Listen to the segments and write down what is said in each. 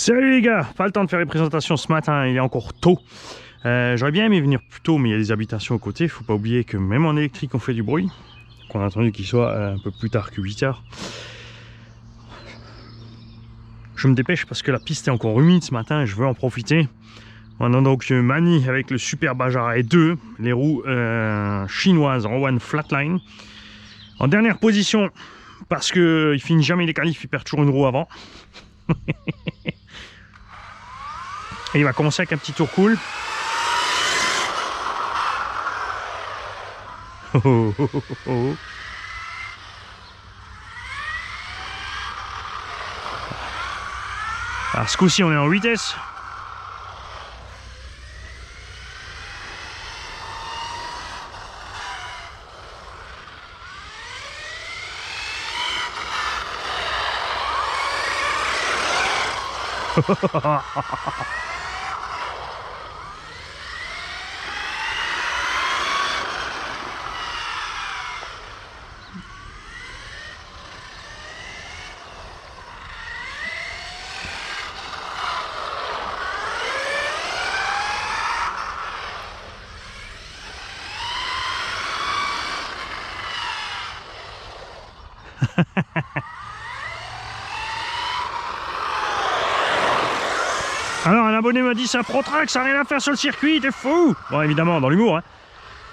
Salut les gars, pas le temps de faire les présentations ce matin, il est encore tôt. J'aurais bien aimé venir plus tôt, mais il y a des habitations à côté. Faut pas oublier que même en électrique on fait du bruit. Qu'on a attendu qu'il soit un peu plus tard que 8 heures. Je me dépêche parce que la piste est encore humide ce matin et je veux en profiter. On a donc Mani avec le Super Bajaj 2, les roues chinoises en one flatline. En dernière position, parce qu'il finit jamais les qualifs, il perd toujours une roue avant. Et il va commencer avec un petit tour cool. Oh, oh, oh, oh. Alors ce coup-ci on est en vitesse. Alors un abonné m'a dit c'est un Pro Truck, ça n'a rien à faire sur le circuit, t'es fou. Bon évidemment dans l'humour hein.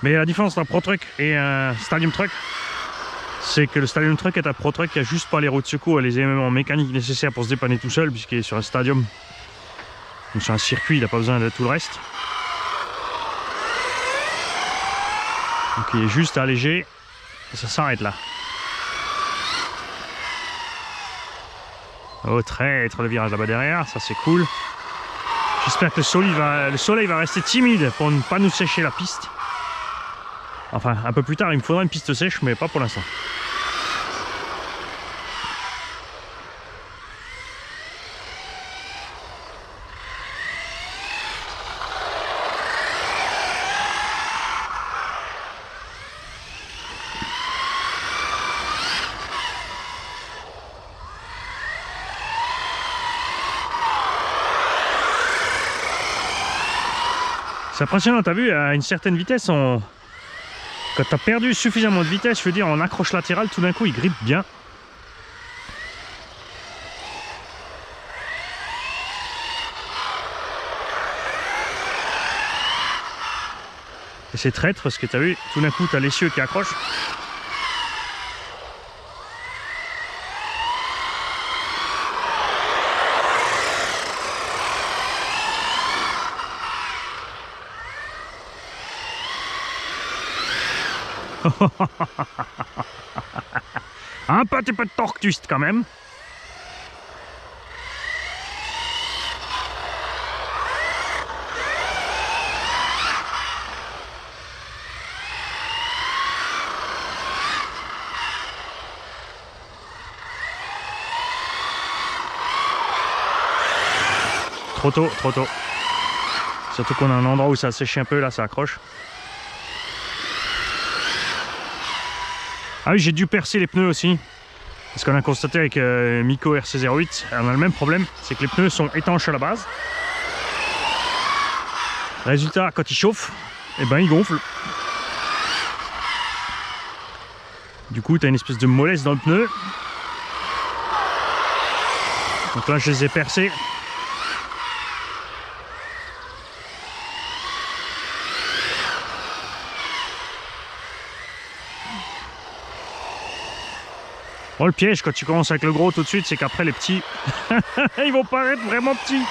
Mais la différence entre un Pro Truck et un Stadium Truck, c'est que le Stadium Truck est un Pro Truck qui a juste pas les roues de secours et les éléments mécaniques nécessaires pour se dépanner tout seul, puisqu'il est sur un stadium. Donc sur un circuit, il n'a pas besoin de tout le reste. Donc il est juste allégé et ça s'arrête là. Oh traître, le virage là-bas derrière, ça c'est cool. J'espère que le soleil va rester timide pour ne pas nous sécher la piste. Enfin, un peu plus tard, il me faudra une piste sèche, mais pas pour l'instant. C'est impressionnant, t'as vu, à une certaine vitesse, quand t'as perdu suffisamment de vitesse, je veux dire en accroche latérale, tout d'un coup il grippe bien. Et c'est traître parce que t'as vu, tout d'un coup t'as l'essieu qui accroche. Un petit peu de torque twist quand même. Trop tôt, trop tôt. Surtout qu'on a un endroit où ça sèche un peu, là ça accroche. Ah oui, j'ai dû percer les pneus aussi. Parce qu'on a constaté avec Miko RC08, on a le même problème, c'est que les pneus sont étanches à la base. Résultat, quand ils chauffent, eh ben ils gonflent. Du coup, tu as une espèce de mollesse dans le pneu. Donc là, je les ai percés. Bon, le piège quand tu commences avec le gros tout de suite, c'est qu'après les petits, ils vont paraître vraiment petits.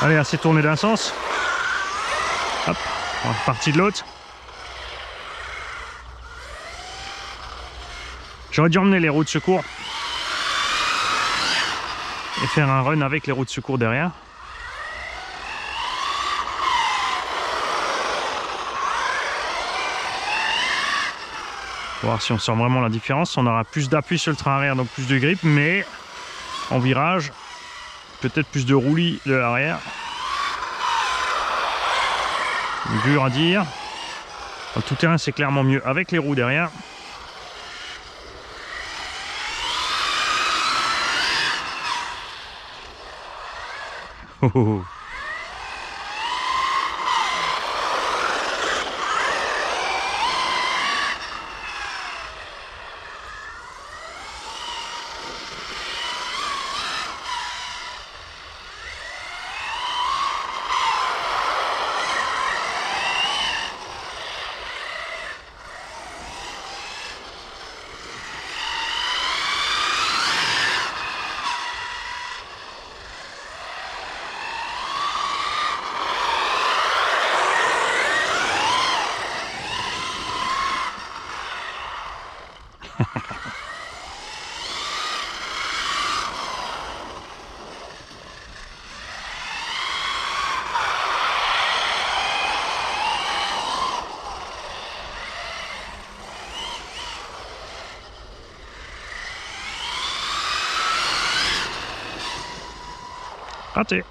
Allez, assez tourné d'un sens. Hop, on est reparti de l'autre. J'aurais dû emmener les roues de secours et faire un run avec les roues de secours derrière. Voir si on sent vraiment la différence. On aura plus d'appui sur le train arrière, donc plus de grip, mais en virage, peut-être plus de roulis de l'arrière. Dur à dire. En tout terrain, c'est clairement mieux avec les roues derrière. Oh oh oh. Raté.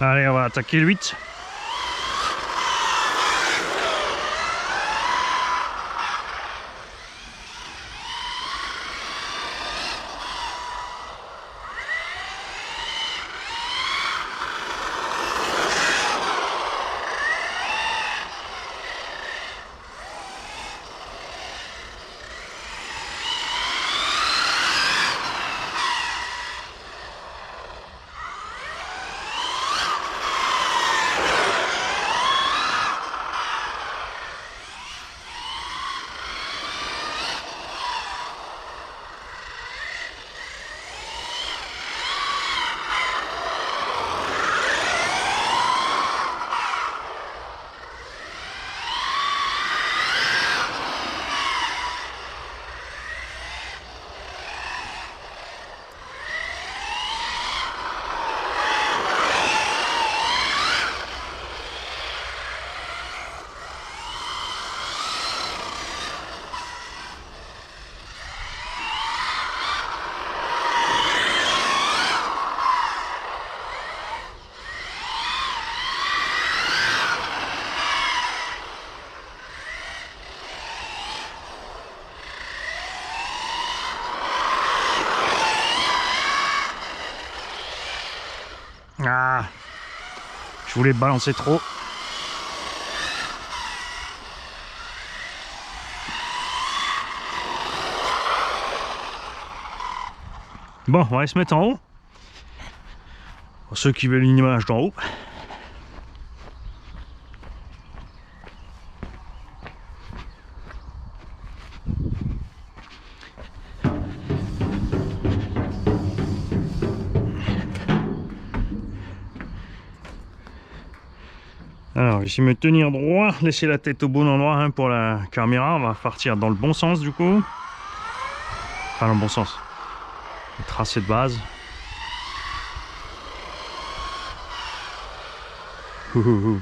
Allez, on va attaquer le 8. Ah, je voulais balancer trop. Bon, on va aller se mettre en haut. Pour ceux qui veulent une image d'en haut. Alors, je vais me tenir droit, laisser la tête au bon endroit hein, pour la caméra. On va partir dans le bon sens du coup. Enfin, dans le bon sens. Le tracé de base. Ouh.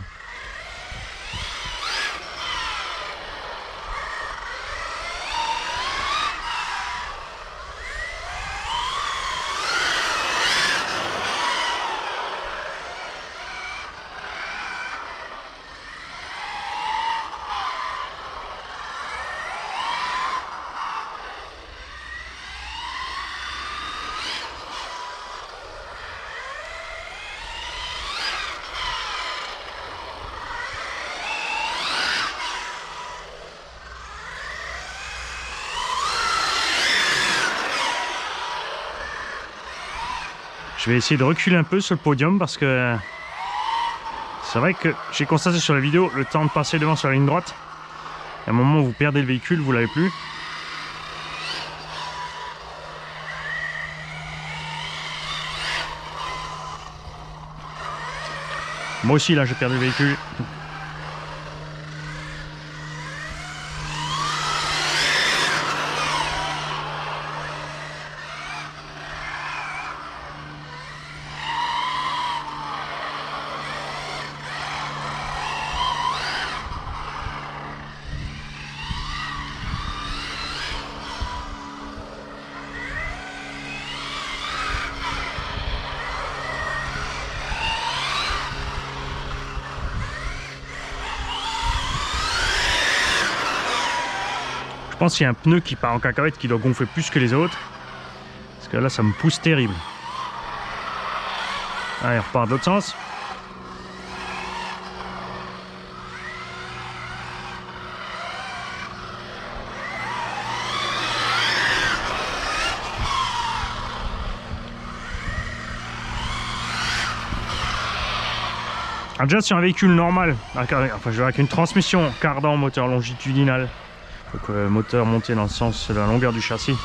Je vais essayer de reculer un peu sur le podium parce que c'est vrai que j'ai constaté sur la vidéo le temps de passer devant sur la ligne droite. À un moment où vous perdez le véhicule, vous l'avez plus. Moi aussi là j'ai perdu le véhicule. Je pense qu'il y a un pneu qui part en cacahuète qui doit gonfler plus que les autres. Parce que là ça me pousse terrible. Allez, on repart de l'autre sens. Alors déjà sur un véhicule normal, enfin je veux avec une transmission cardan moteur longitudinal, donc moteur monté dans le sens de la longueur du châssis,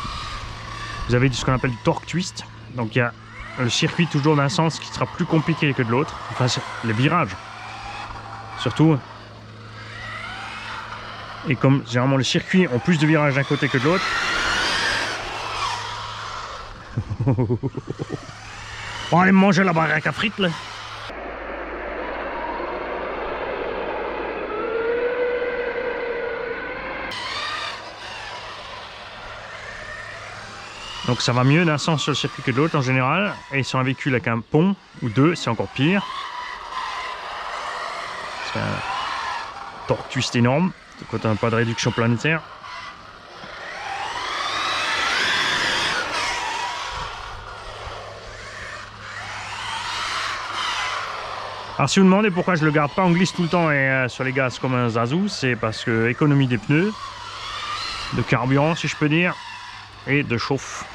vous avez ce qu'on appelle du torque twist. Donc il y a le circuit toujours d'un sens qui sera plus compliqué que de l'autre, enfin les virages surtout. Et comme généralement les circuits ont plus de virages d'un côté que de l'autre. On va aller manger la baraque à frites là. Donc ça va mieux d'un sens sur le circuit que de l'autre en général. Et sur un véhicule avec un pont ou deux, c'est encore pire. C'est un torque twist énorme quand on n'a pas de réduction planétaire. Alors si vous me demandez pourquoi je le garde pas en glisse tout le temps et sur les gaz comme un Zazou, c'est parce que économie des pneus, de carburant si je peux dire, et de chauffe.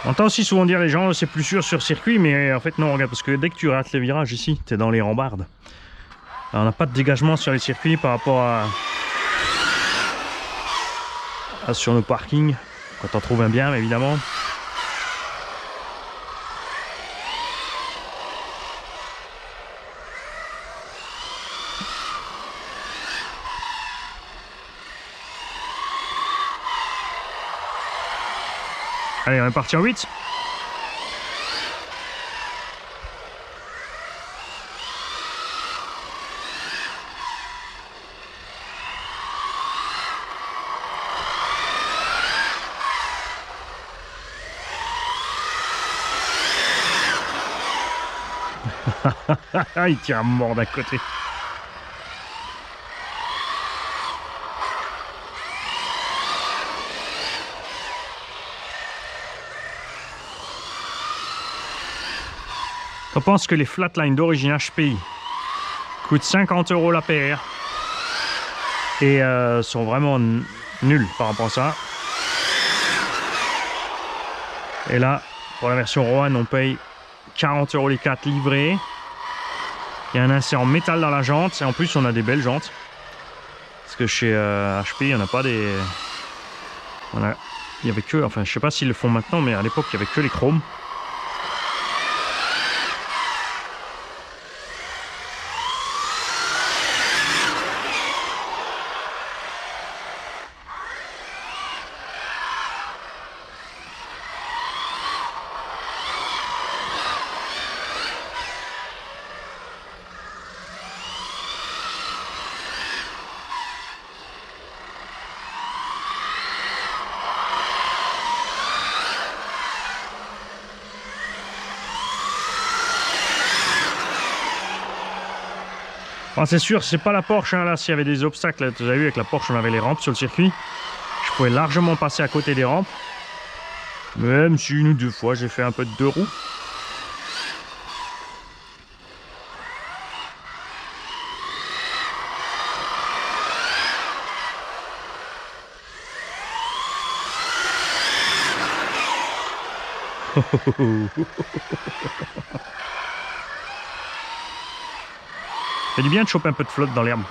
On entend aussi souvent dire les gens c'est plus sûr sur circuit, mais en fait non, regarde, parce que dès que tu rates les virages ici, tu es dans les rambardes. Alors, on n'a pas de dégagement sur les circuits par rapport à sur nos parkings, quand on trouve un bien évidemment. Allez, on est parti en 8. Il tire à mort d'un côté. On pense que les flatline d'origine HPI coûtent 50 € la paire et sont vraiment nuls par rapport à ça. Et là, pour la version Rowan, on paye 40 € les 4 livrés. Il y a un insert en métal dans la jante et en plus on a des belles jantes. Parce que chez HPI, on n'a pas des... Il y avait que... Enfin, je sais pas s'ils le font maintenant, mais à l'époque, il y avait que les chromes. Bon, c'est sûr, c'est pas la Porsche, hein, là, s'il y avait des obstacles, vous avez vu, avec la Porsche, on avait les rampes sur le circuit. Je pouvais largement passer à côté des rampes. Même si une ou deux fois, j'ai fait un peu de deux roues. Ça fait du bien de choper un peu de flotte dans l'herbe.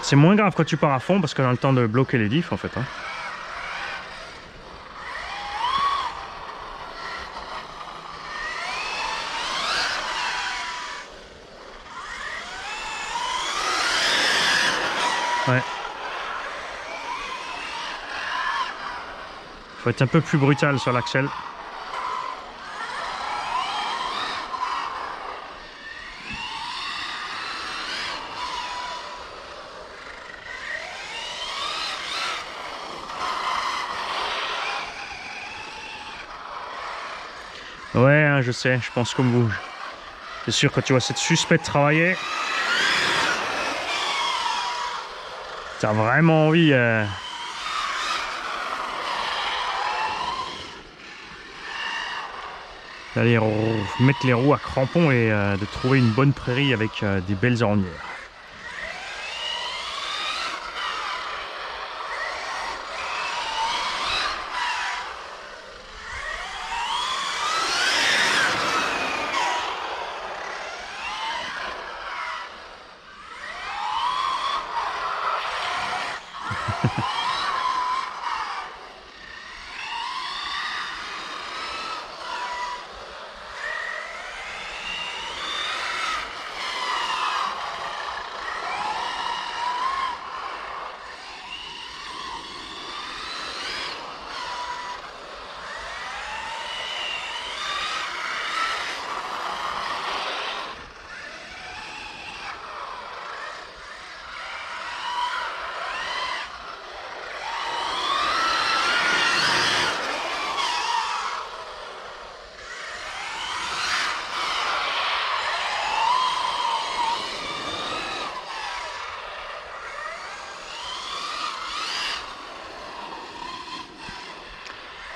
C'est moins grave quand tu pars à fond parce qu'on a le temps de bloquer les diffs en fait. Hein. Ouais. Faut être un peu plus brutal sur l'axel. Ouais, hein, je sais, je pense comme vous. C'est sûr, quand tu vois cette suspecte travailler, t'as vraiment envie d'aller mettre les roues à crampons et de trouver une bonne prairie avec des belles ornières.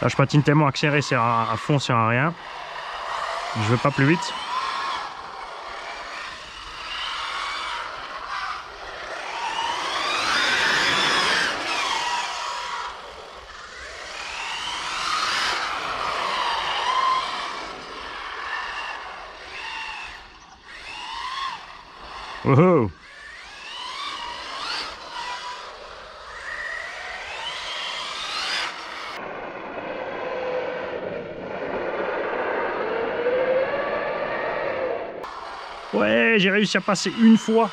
Là, je patine tellement accéléré, c'est à fond, c'est à rien. Je veux pas plus vite. Oh! Ouais, j'ai réussi à passer une fois.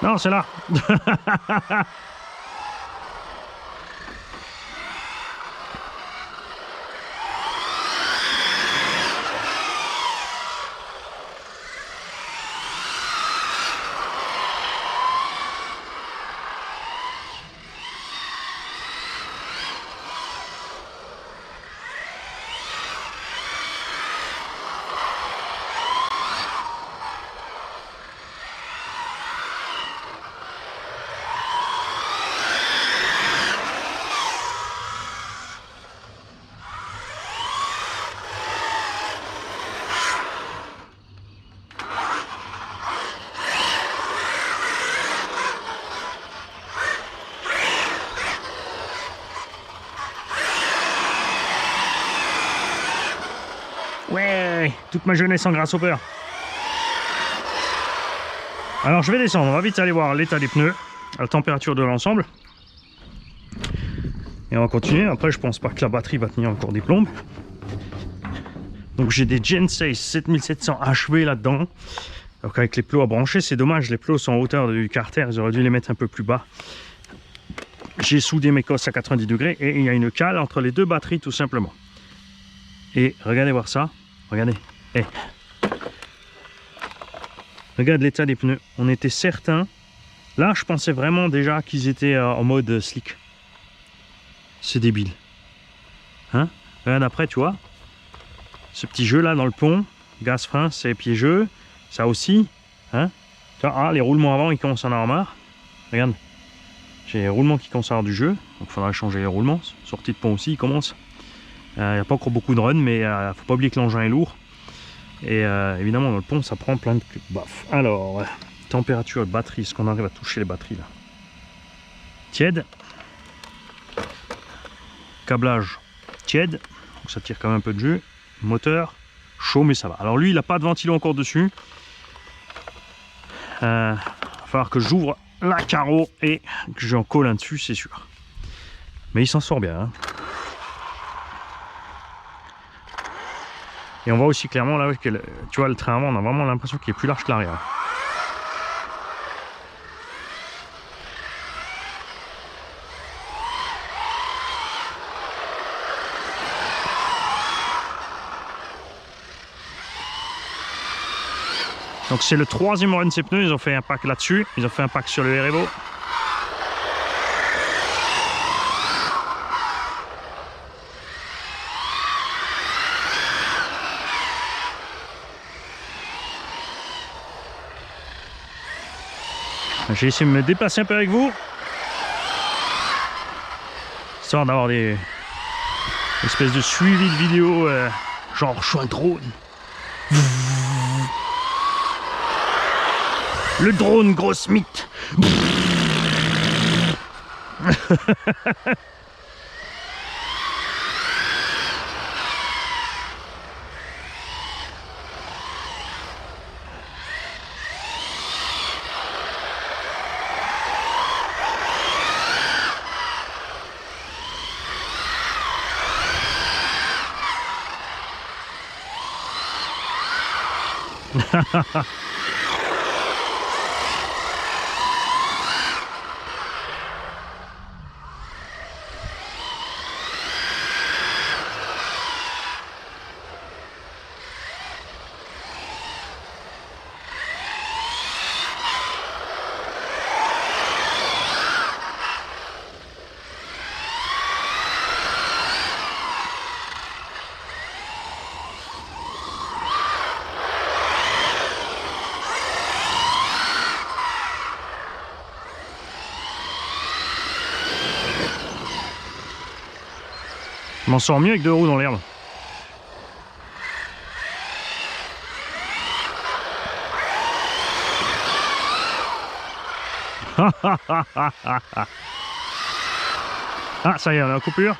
Non, c'est là. Ouais, toute ma jeunesse en grasshopper. Alors je vais descendre, on va vite aller voir l'état des pneus, la température de l'ensemble. Et on va continuer, après je pense pas que la batterie va tenir encore des plombes. Donc j'ai des Gen 6 7700 HV là-dedans. Donc avec les plots à brancher, c'est dommage, les plots sont en hauteur du carter, ils auraient dû les mettre un peu plus bas. J'ai soudé mes cosses à 90 degrés et il y a une cale entre les deux batteries tout simplement. Et regardez voir ça, regardez. Hey. Regarde l'état des pneus, on était certain. Là je pensais vraiment déjà qu'ils étaient en mode slick. C'est débile. Hein? Regarde après, tu vois. Ce petit jeu là dans le pont, gaz frein, c'est piégeux. Ça aussi. Hein? Ah, les roulements avant ils commencent à en avoir marre. Regarde. J'ai les roulements qui commencent à avoir du jeu. Donc il faudra changer les roulements. Sortie de pont aussi, il commence. Il n'y a pas encore beaucoup de run, mais faut pas oublier que l'engin est lourd. Et évidemment dans le pont ça prend plein de baf. Alors, température de batterie, est-ce qu'on arrive à toucher les batteries là? Tiède. Câblage tiède, donc ça tire quand même un peu de jus. Moteur chaud mais ça va. Alors lui il n'a pas de ventilo encore dessus. Il va falloir que j'ouvre la carreau et que j'en colle un dessus, c'est sûr. Mais il s'en sort bien. Hein. Et on voit aussi clairement là que tu vois le train avant, on a vraiment l'impression qu'il est plus large que l'arrière. Donc c'est le troisième run de ces pneus, ils ont fait un pack là-dessus, ils ont fait un pack sur le Erevo. J'ai essayé de me déplacer un peu avec vous, histoire d'avoir des espèces de suivi de vidéos, genre je suis un drone. Le drone grosse mythe. Je m'en sors mieux avec deux roues dans l'herbe. Ah, ça y est, on a la coupure.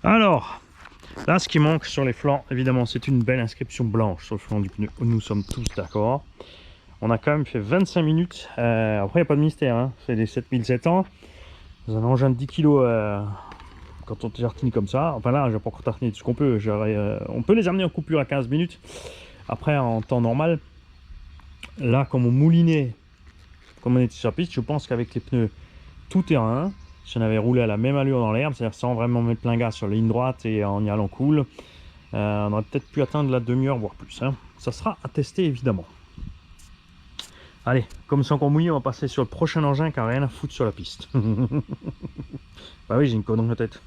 Alors, là, ce qui manque sur les flancs, évidemment, c'est une belle inscription blanche sur le flanc du pneu. Nous sommes tous d'accord. On a quand même fait 25 minutes. Après, il n'y a pas de mystère, hein. C'est des 7700. Dans un engin de 10 kg, quand on tartine comme ça. Enfin là, je vais pas encore tartiner tout ce qu'on peut. On peut les amener en coupure à 15 minutes. Après, en temps normal, là, comme on moulinait, comme on était sur la piste, je pense qu'avec les pneus tout terrain, si on avait roulé à la même allure dans l'herbe, c'est-à-dire sans vraiment mettre plein gaz sur la ligne droite et en y allant cool, on aurait peut-être pu atteindre la demi-heure, voire plus. Hein. Ça sera à tester, évidemment. Allez, comme c'est encore mouillé, on va passer sur le prochain engin qui n'a rien à foutre sur la piste. Bah oui, j'ai une connerie en tête.